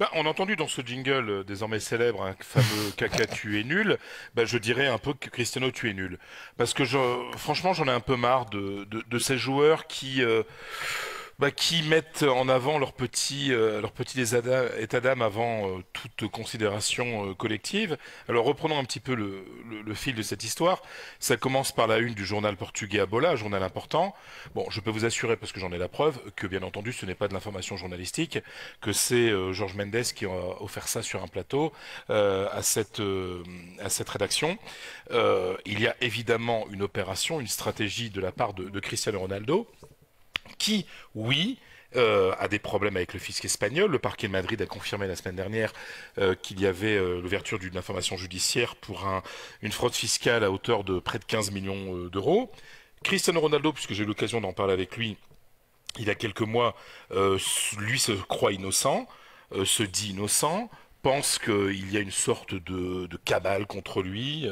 Bah, on a entendu dans ce jingle désormais célèbre un fameux caca tu es nul. Bah, je dirais un peu que Cristiano tu es nul. Parce que franchement j'en ai un peu marre de ces joueurs qui mettent en avant leur petit état d'âme avant toute considération collective. Alors reprenons un petit peu le fil de cette histoire. Ça commence par la une du journal portugais Abola, un journal important. Bon, je peux vous assurer, parce que j'en ai la preuve, que bien entendu ce n'est pas de l'information journalistique, que c'est Jorge Mendes qui a offert ça sur un plateau à cette rédaction. Il y a évidemment une opération, une stratégie de la part de Cristiano Ronaldo qui, oui, a des problèmes avec le fisc espagnol. Le parquet de Madrid a confirmé la semaine dernière qu'il y avait l'ouverture d'une information judiciaire pour une fraude fiscale à hauteur de près de 15 millions d'euros. Cristiano Ronaldo, puisque j'ai eu l'occasion d'en parler avec lui il y a quelques mois, lui se croit innocent, se dit innocent, pense qu'il y a une sorte de cabale contre lui.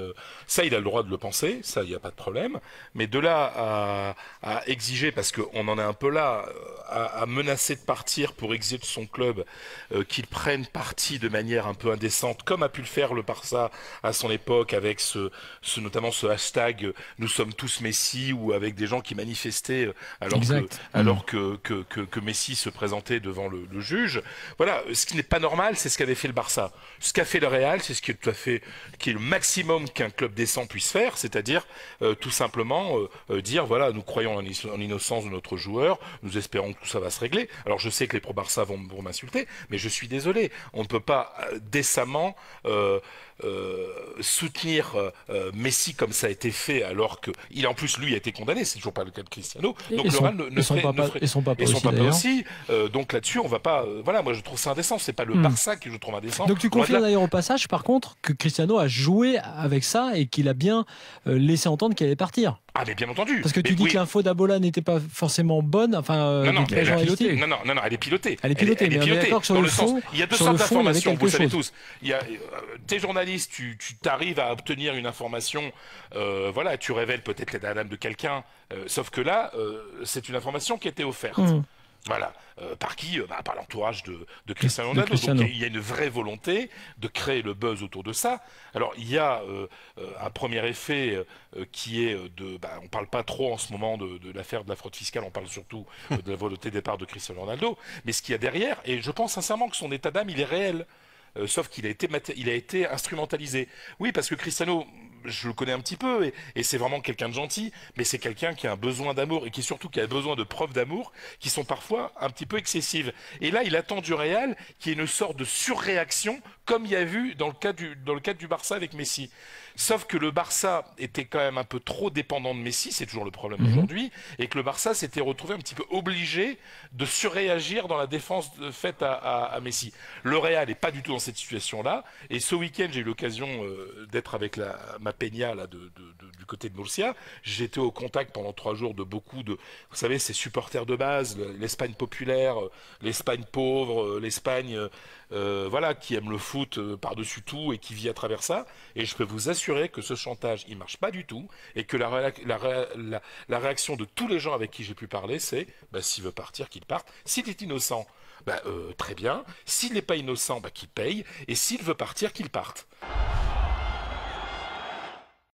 Ça, il a le droit de le penser, ça, il n'y a pas de problème. Mais de là à exiger, parce qu'on en est un peu là, à menacer de partir pour exiger de son club qu'il prenne parti de manière un peu indécente, comme a pu le faire le Barça à son époque, avec notamment ce hashtag Nous sommes tous Messi, ou avec des gens qui manifestaient Exact. que Messi se présentait devant le juge. Voilà, ce qui n'est pas normal, c'est ce qu'avait fait le Barça. Ce qu'a fait le Real, c'est ce qui est tout à fait, qui est le maximum qu'un club décent puisse faire, c'est-à-dire tout simplement dire voilà, nous croyons en l'innocence de notre joueur, nous espérons que tout ça va se régler. Alors je sais que les pro-Barça vont m'insulter, mais je suis désolé, on ne peut pas décemment soutenir Messi comme ça a été fait, alors que il en plus lui a été condamné, c'est toujours pas le cas de Cristiano. Donc le Real Et son papa, et son papa et son aussi papa d'ailleurs. aussi. Donc là-dessus, on va pas. Voilà, moi je trouve ça indécent. C'est pas le Barça que je trouve indécent. Donc tu Loin de confirmes là. d'ailleurs au passage, par contre, que Cristiano a joué avec ça et qu'il a bien laissé entendre qu'il allait partir. Ah mais bien entendu. Parce que tu Mais dis oui. que l'info d'Abola n'était pas forcément bonne, enfin, Non, non, donc mais les elle gens est pilotée. pilotée. Non, elle est pilotée. Elle est pilotée, Elle est mais on est pilotée. d'accord que sur Dans le le sens, fond, il y a deux sur sortes le fond, il y avait d'informations, vous quelque le savez chose. tous. Il y a, t'es journaliste, tu t'arrives à obtenir une information, voilà, tu révèles peut-être l'état d'âme de quelqu'un, sauf que là, c'est une information qui a été offerte. Mmh. Voilà. Par qui? Par l'entourage de Cristiano De Ronaldo. Donc Cristiano. il y a une vraie volonté de créer le buzz autour de ça. Alors il y a un premier effet qui est on parle pas trop en ce moment de l'affaire de la fraude fiscale, on parle surtout de la volonté de départ de Cristiano Ronaldo. Mais ce qu'il y a derrière, et je pense sincèrement que son état d'âme, il est réel. Sauf qu'il il a été instrumentalisé. Oui, parce que Cristiano, je le connais un petit peu, et c'est vraiment quelqu'un de gentil, mais c'est quelqu'un qui a un besoin d'amour, et qui surtout qui a besoin de preuves d'amour, qui sont parfois un petit peu excessives. Et là, il attend du Real qu'il y ait une sorte de surréaction, comme il y a vu dans le cadre du Barça avec Messi. Sauf que le Barça était quand même un peu trop dépendant de Messi, c'est toujours le problème aujourd'hui, et que le Barça s'était retrouvé un petit peu obligé de surréagir dans la défense faite à Messi. Le Real n'est pas du tout dans cette situation-là, et ce week-end j'ai eu l'occasion d'être avec ma peña là, du côté de Murcia. J'étais au contact pendant 3 jours de beaucoup de, vous savez, ces supporters de base, l'Espagne populaire, l'Espagne pauvre, l'Espagne voilà, qui aime le foot par-dessus tout et qui vit à travers ça. Et je peux vous assurer que ce chantage, il marche pas du tout, et que la réaction de tous les gens avec qui j'ai pu parler, c'est s'il veut partir, qu'il parte. S'il est innocent, très bien. S'il n'est pas innocent, qu'il paye. Et s'il veut partir, qu'il parte.